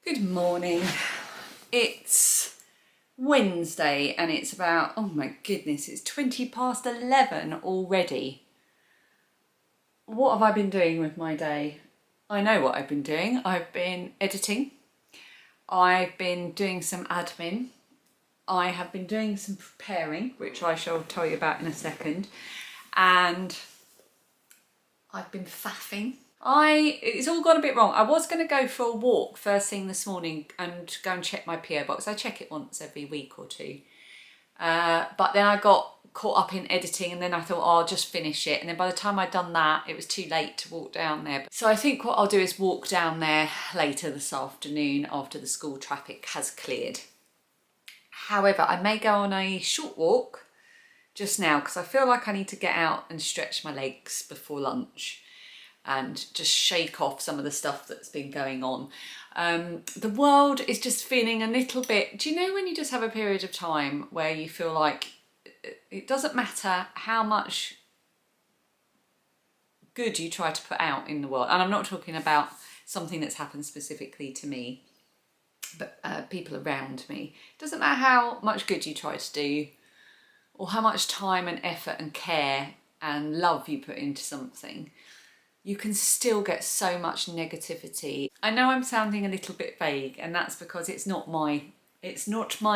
Good morning. It's Wednesday and it's about, oh my goodness, it's 20 past 11 already. What have I been doing with my day? I know what I've been doing. I've been editing. I've been doing some admin. I have been doing some preparing, which I shall tell you about in a second. And I've been faffing. It's all gone a bit wrong. I was going to go for a walk first thing this morning and go and check my PO box. I check it once every week or two. But then I got caught up in editing and then I thought, oh, I'll just finish it. And then by the time I'd done that, it was too late to walk down there. So I think what I'll do is walk down there later this afternoon after the school traffic has cleared. However, I may go on a short walk just now because I feel like I need to get out and stretch my legs before lunch and just shake off some of the stuff that's been going on. The world is just feeling a little bit, do you know when you just have a period of time where you feel like it doesn't matter how much good you try to put out in the world, and I'm not talking about something that's happened specifically to me, but people around me. It doesn't matter how much good you try to do or how much time and effort and care and love you put into something, you can still get so much negativity. I know I'm sounding a little bit vague, and that's because it's not my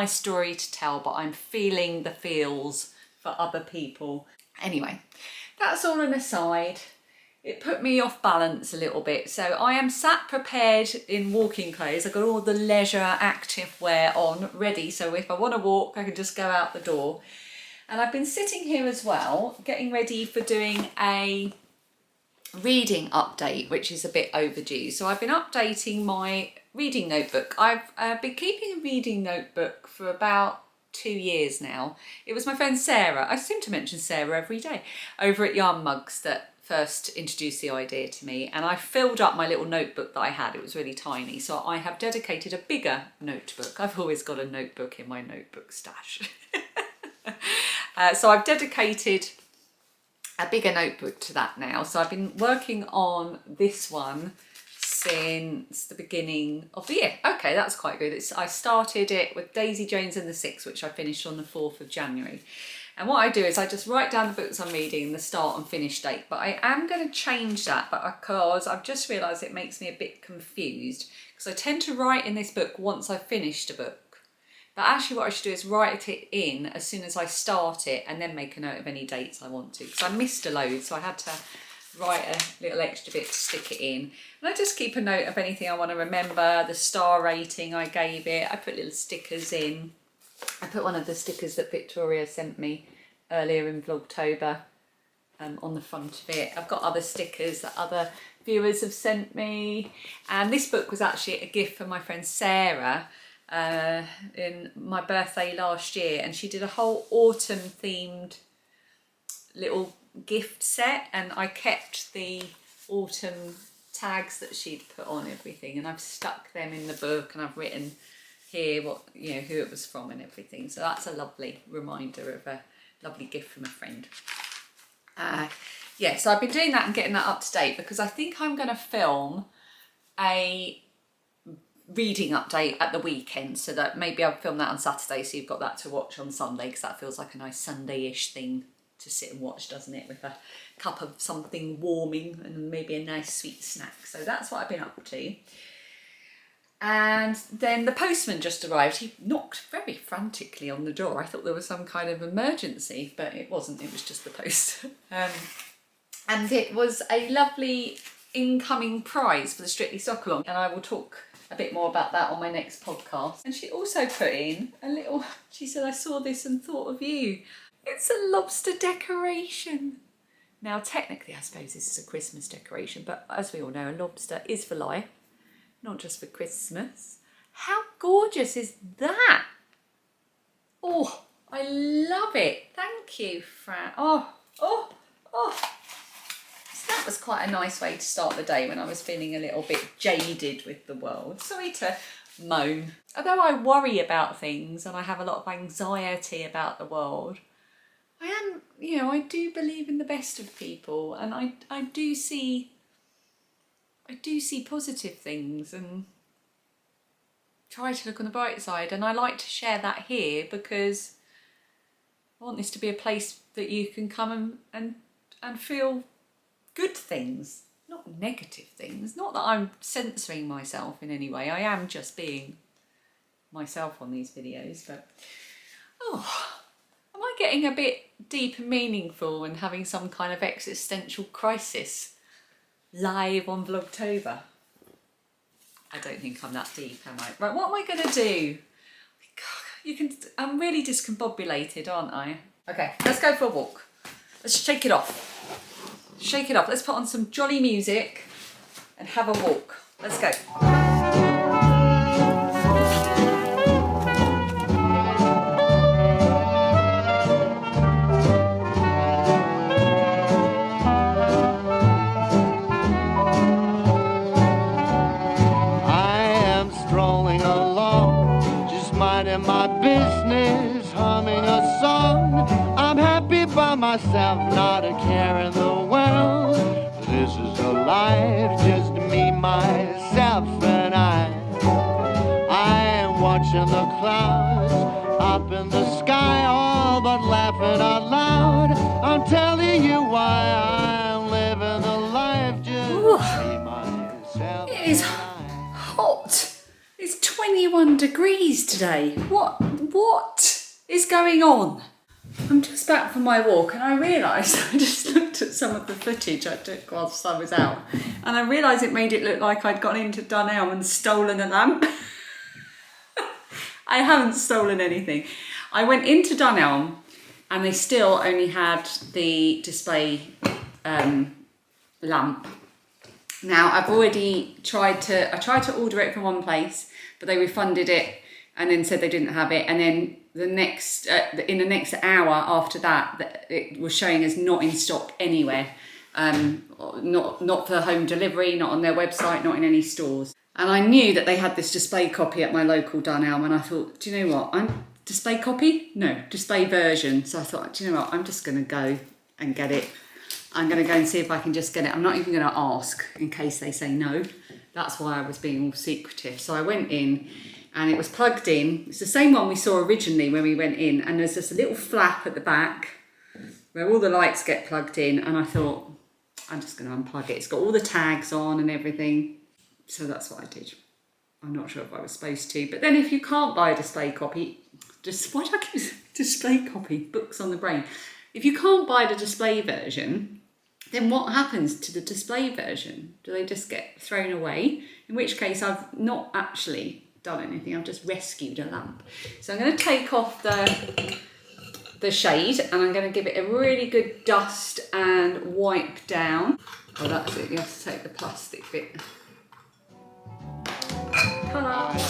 story to tell, but I'm feeling the feels for other people. Anyway, that's all an aside. It put me off balance a little bit. So I am sat prepared in walking clothes. I've got all the leisure active wear on, ready. So if I want to walk, I can just go out the door. And I've been sitting here as well, getting ready for doing a reading update, which is a bit overdue. So I've been updating my reading notebook. I've been keeping a reading notebook for about 2 years now. It was my friend Sarah, I seem to mention Sarah every day, over at Yarn Mugs that first introduced the idea to me, and I filled up my little notebook that I had. It was really tiny, so I have dedicated a bigger notebook. I've always got a notebook in my notebook stash. So I've dedicated a bigger notebook to that now. So I've been working on this one since the beginning of the year. Okay, that's quite good. I started it with Daisy Jones and the Six, which I finished on the 4th of January. And what I do is I just write down the books I'm reading, the start and finish date. But I am going to change that because I've just realised it makes me a bit confused. Because I tend to write in this book once I've finished a book. But actually what I should do is write it in as soon as I start it and then make a note of any dates I want to. Because I missed a load, so I had to write a little extra bit to stick it in. And I just keep a note of anything I want to remember, the star rating I gave it. I put little stickers in. I put one of the stickers that Victoria sent me earlier in Vlogtober on the front of it. I've got other stickers that other viewers have sent me. And this book was actually a gift from my friend Sarah in my birthday last year, and she did a whole autumn themed little gift set, and I kept the autumn tags that she'd put on everything, and I've stuck them in the book, and I've written here what, you know, who it was from and everything. So that's a lovely reminder of a lovely gift from a friend. Yeah, so I've been doing that and getting that up to date because I think I'm going to film a reading update at the weekend, so that maybe I'll film that on Saturday so you've got that to watch on Sunday, because that feels like a nice Sunday-ish thing to sit and watch, doesn't it, with a cup of something warming and maybe a nice sweet snack. So that's what I've been up to. And then the postman just arrived. He knocked very frantically on the door. I thought there was some kind of emergency, but it wasn't. It was just the post. And it was a lovely incoming prize for the Strictly Soccer Along, and I will talk a bit more about that on my next podcast. And she also put in a little, she said, I saw this and thought of you. It's a lobster decoration. Now technically I suppose this is a Christmas decoration, but as we all know, a lobster is for life, not just for Christmas. How gorgeous is that? Oh, I love it. Thank you, Fran. Oh. That was quite a nice way to start the day when I was feeling a little bit jaded with the world. Sorry to moan. Although I worry about things and I have a lot of anxiety about the world, I am, you know, I do believe in the best of people, and I do see positive things, and try to look on the bright side, and I like to share that here because I want this to be a place that you can come and feel good things, not negative things. Not that I'm censoring myself in any way, I am just being myself on these videos, but am I getting a bit deep and meaningful and having some kind of existential crisis live on Vlogtober? I don't think I'm that deep, am I? Right, what am I going to do? God, I'm really discombobulated, aren't I? Okay, let's go for a walk. Let's shake it off. Shake it off. Let's put on some jolly music and have a walk. Let's go. My business, humming a song. I'm happy by myself, not a care in the world. This is a life, just me, myself, and I am watching the clouds up in the sky, all but laughing out loud. I'm telling you why I'm living the life, just me, myself. It is hot. It's 21 degrees today. What is going on? I'm just back from my walk and I realised, I just looked at some of the footage I took whilst I was out, and I realised it made it look like I'd gone into Dunelm and stolen a lamp. I haven't stolen anything. I went into Dunelm and they still only had the display lamp. Now I've already tried to order it from one place, but they refunded it and then said they didn't have it. And then in the next hour after that, it was showing as not in stock anywhere. Not for home delivery, not on their website, not in any stores. And I knew that they had this display copy at my local Dunelm, and I thought, do you know what? Display copy? No, display version. So I thought, do you know what? I'm just going to go and get it. I'm going to go and see if I can just get it. I'm not even going to ask in case they say no. That's why I was being all secretive. So I went in and it was plugged in. It's the same one we saw originally when we went in, and there's just a little flap at the back where all the lights get plugged in, and I thought, I'm just going to unplug it. It's got all the tags on and everything. So that's what I did. I'm not sure if I was supposed to. But then if you can't buy a display copy, why do I keep display copy? Books on the brain. If you can't buy the display version, then what happens to the display version? Do they just get thrown away? In which case I've not actually done anything, I've just rescued a lamp. So I'm going to take off the shade and I'm going to give it a really good dust and wipe down. Oh, that's it, you have to take the plastic bit. Ta-da! I used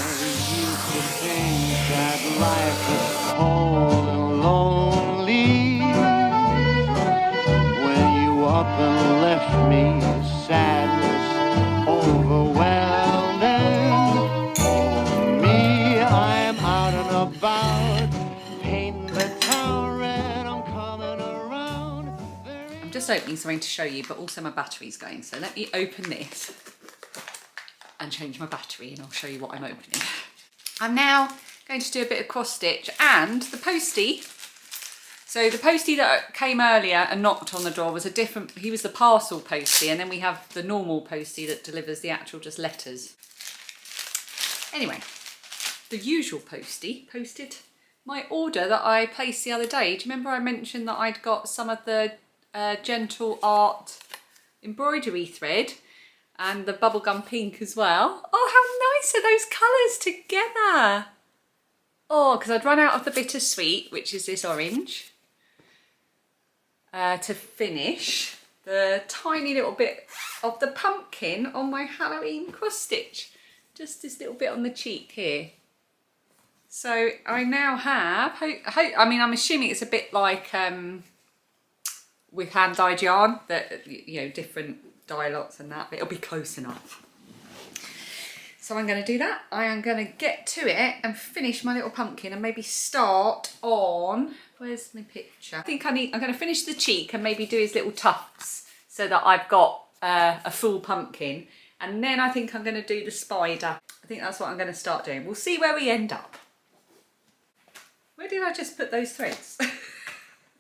to think that life was cold and lonely when you up and left me, sadness overwhelming. For me, I am out and about, painting the town red, I'm coming around. I'm just opening something to show you, but also my battery's going, so let me open this and change my battery and I'll show you what I'm opening. I'm now going to do a bit of cross stitch and the postie. So the postie that came earlier and knocked on the door was he was the parcel postie, and then we have the normal postie that delivers the actual just letters. Anyway, the usual postie posted my order that I placed the other day. Do you remember I mentioned that I'd got some of the Gentle Art embroidery thread and the bubblegum pink as well? Oh, how nice are those colours together? Oh, because I'd run out of the bittersweet, which is this orange, to finish the tiny little bit of the pumpkin on my Halloween cross stitch. Just this little bit on the cheek here. So I now have, I mean, I'm assuming it's a bit like with hand-dyed yarn, that, you know, different dye lots and that, but it'll be close enough. So I'm going to do that. I am going to get to it and finish my little pumpkin and maybe start on, where's my picture? I think I'm going to finish the cheek and maybe do his little tufts so that I've got a full pumpkin. And then I think I'm going to do the spider. think that's what I'm going to start doing. We'll see where we end up. Where did I just put those threads?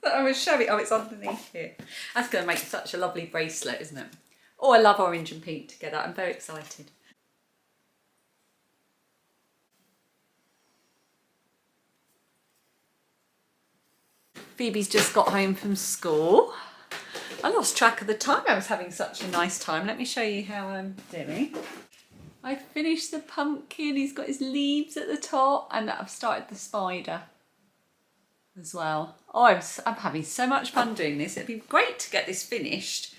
That I was showing. Oh, it's underneath here. That's going to make such a lovely bracelet, isn't it? Oh, I love orange and pink together. I'm very excited. Phoebe's just got home from school. I lost track of the time. I was having such a nice time. Let me show you how I'm doing. I finished the pumpkin. He's got his leaves at the top, and I've started the spider as well. Oh, I'm having so much fun doing this. It'd be great to get this finished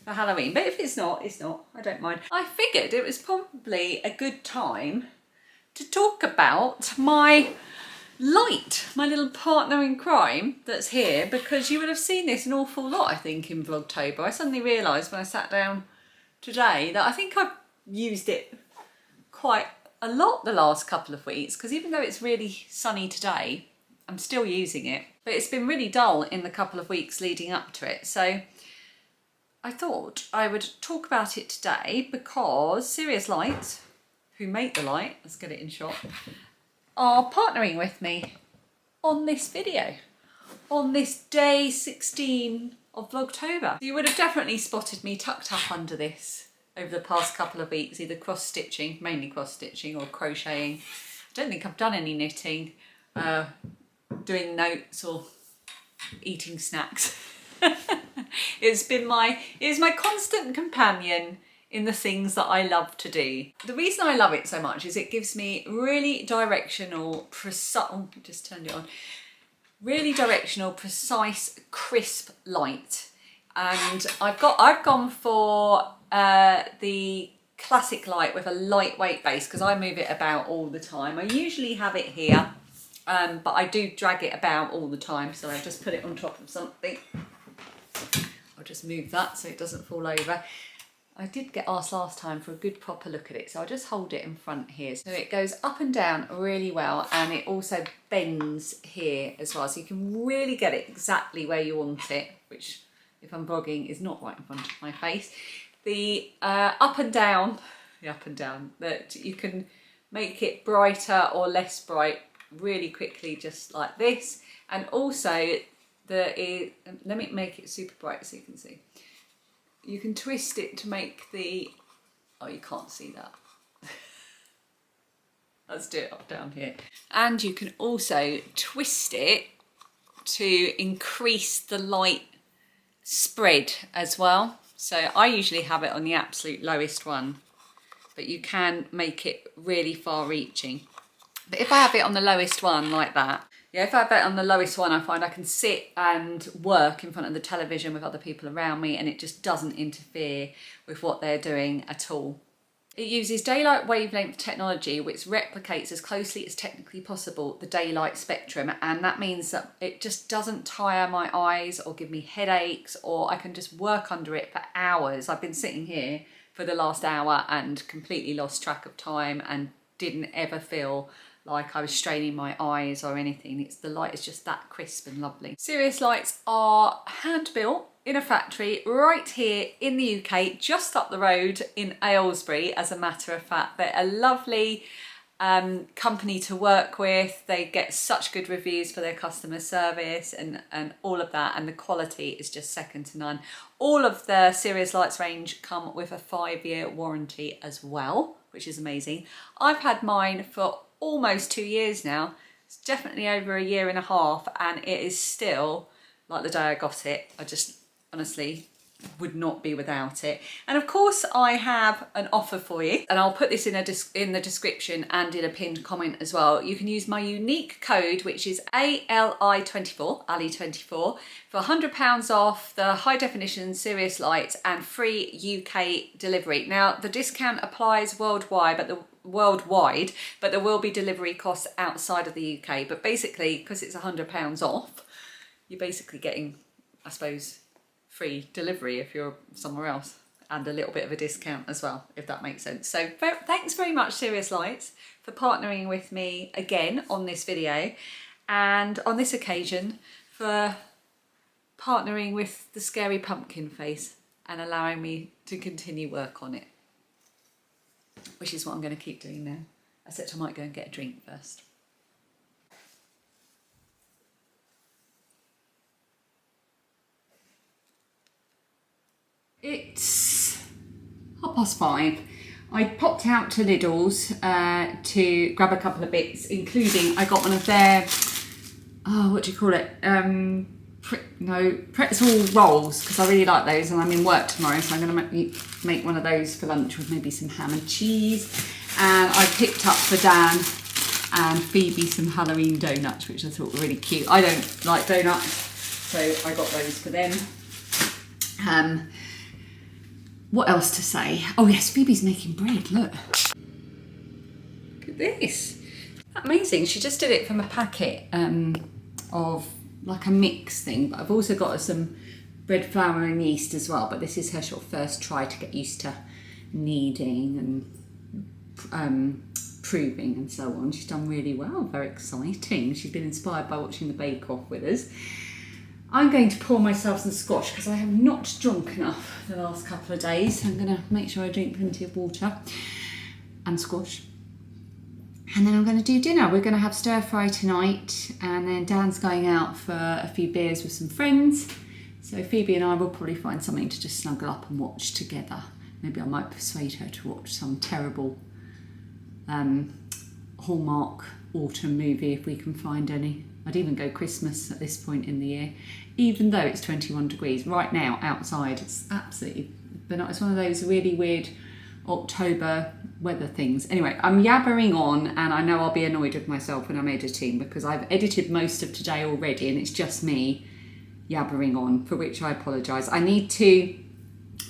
for Halloween, but if it's not, it's not. I don't mind. I figured it was probably a good time to talk about my light, my little partner in crime that's here, because you would have seen this an awful lot, I think, in Vlogtober. I suddenly realised when I sat down today that I think I've used it quite a lot the last couple of weeks, because even though it's really sunny today, I'm still using it. But it's been really dull in the couple of weeks leading up to it. So I thought I would talk about it today because Serious Lights, who make the light, let's get it in shot, are partnering with me on this video, on this day 16 of Vlogtober. You would have definitely spotted me tucked up under this over the past couple of weeks, either cross-stitching, mainly cross-stitching, or crocheting. I don't think I've done any knitting, doing notes or eating snacks. It is my constant companion in the things that I love to do. The reason I love it so much is it gives me really directional, just turned it on, really directional, precise, crisp light. And I've gone for the classic light with a lightweight base because I move it about all the time. I usually have it here, but I do drag it about all the time. So I just put it on top of something. I'll just move that so it doesn't fall over. I did get asked last time for a good proper look at it, so I'll just hold it in front here. So it goes up and down really well, and it also bends here as well, so you can really get it exactly where you want it, which, if I'm vlogging, is not right in front of my face. The up and down, that you can make it brighter or less bright really quickly, just like this. And also, let me make it super bright so you can see. You can twist it to make the, oh, you can't see that. Let's do it up down here. And you can also twist it to increase the light spread as well. So I usually have it on the absolute lowest one, but you can make it really far reaching. But if I have it on the lowest one like that, yeah, if I have it on the lowest one, I find I can sit and work in front of the television with other people around me, and it just doesn't interfere with what they're doing at all. It uses daylight wavelength technology, which replicates as closely as technically possible the daylight spectrum, and that means that it just doesn't tire my eyes or give me headaches, or I can just work under it for hours. I've been sitting here for the last hour and completely lost track of time and didn't ever feel like I was straining my eyes or anything. The light is just that crisp and lovely. Serious Lights are hand built in a factory right here in the UK, just up the road in Aylesbury, as a matter of fact. They're a lovely company to work with. They get such good reviews for their customer service and all of that, and the quality is just second to none. All of the Serious Lights range come with a 5-year warranty as well, which is amazing. I've had mine for almost 2 years now. It's definitely over a year and a half, and it is still like the day I got it. I just honestly would not be without it. And of course I have an offer for you, and I'll put this in the description and in a pinned comment as well. You can use my unique code, which is ALI24, Ali24, for £100 off the high definition Serious Lights and free UK delivery. Now the discount applies worldwide, but there will be delivery costs outside of the UK. But basically, because it's £100 off, you're basically getting, I suppose, free delivery if you're somewhere else, and a little bit of a discount as well, if that makes sense. So thanks very much, Serious Lights, for partnering with me again on this video, and on this occasion for partnering with the scary pumpkin face and allowing me to continue work on it. which is what I'm going to keep doing now. Except I might go and get a drink first. It's 5:30. I popped out to Lidl's to grab a couple of bits, including I got one of their, what do you call it? Pretzel rolls, because I really like those, and I'm in work tomorrow, so I'm going to make one of those for lunch with maybe some ham and cheese. And I picked up for Dan and Phoebe some Halloween donuts, which I thought were really cute. I don't like donuts, so I got those for them. What else to say? Oh yes, Phoebe's making bread, look. Look at this. Amazing, she just did it from a packet of like a mix thing, but I've also got her some bread flour and yeast as well, but this is her sort of first try to get used to kneading and proving and so on. She's done really well, very exciting. She's been inspired by watching the Bake Off with us. I'm going to pour myself some squash because I have not drunk enough the last couple of days. I'm going to make sure I drink plenty of water and squash. And then I'm going to do dinner. We're going to have stir fry tonight, and then Dan's going out for a few beers with some friends. So Phoebe and I will probably find something to just snuggle up and watch together. Maybe I might persuade her to watch some terrible Hallmark autumn movie if we can find any. I'd even go Christmas at this point in the year, even though it's 21 degrees. Right now, outside, it's absolutely benign. It's one of those really weird October weather things. Anyway, I'm yabbering on, and I know I'll be annoyed with myself when I'm editing, because I've edited most of today already, and it's just me yabbering on, for which I apologise. I need to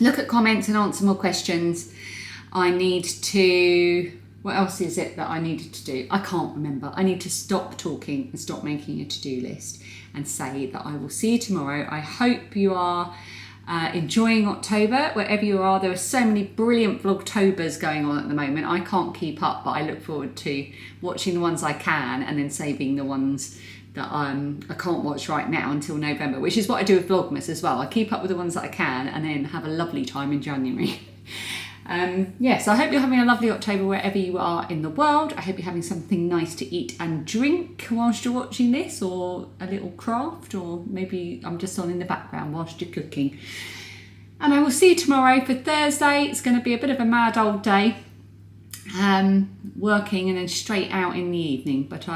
look at comments and answer more questions. I need to... What else is it that I needed to do? I can't remember. I need to stop talking and stop making a to-do list and say that I will see you tomorrow. I hope you are enjoying October, wherever you are. There are so many brilliant Vlogtobers going on at the moment. I can't keep up, but I look forward to watching the ones I can and then saving the ones that I can't watch right now until November, which is what I do with Vlogmas as well. I keep up with the ones that I can and then have a lovely time in January. Yes, I hope you're having a lovely October wherever you are in the world. I hope you're having something nice to eat and drink whilst you're watching this, or a little craft, or maybe I'm just on in the background whilst you're cooking. And I will see you tomorrow for Thursday. It's going to be a bit of a mad old day, working and then straight out in the evening, but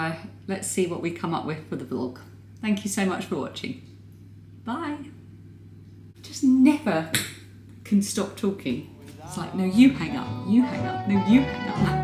let's see what we come up with for the vlog. Thank you so much for watching. Bye. Just never can stop talking. It's like, no, you hang up, no, you hang up.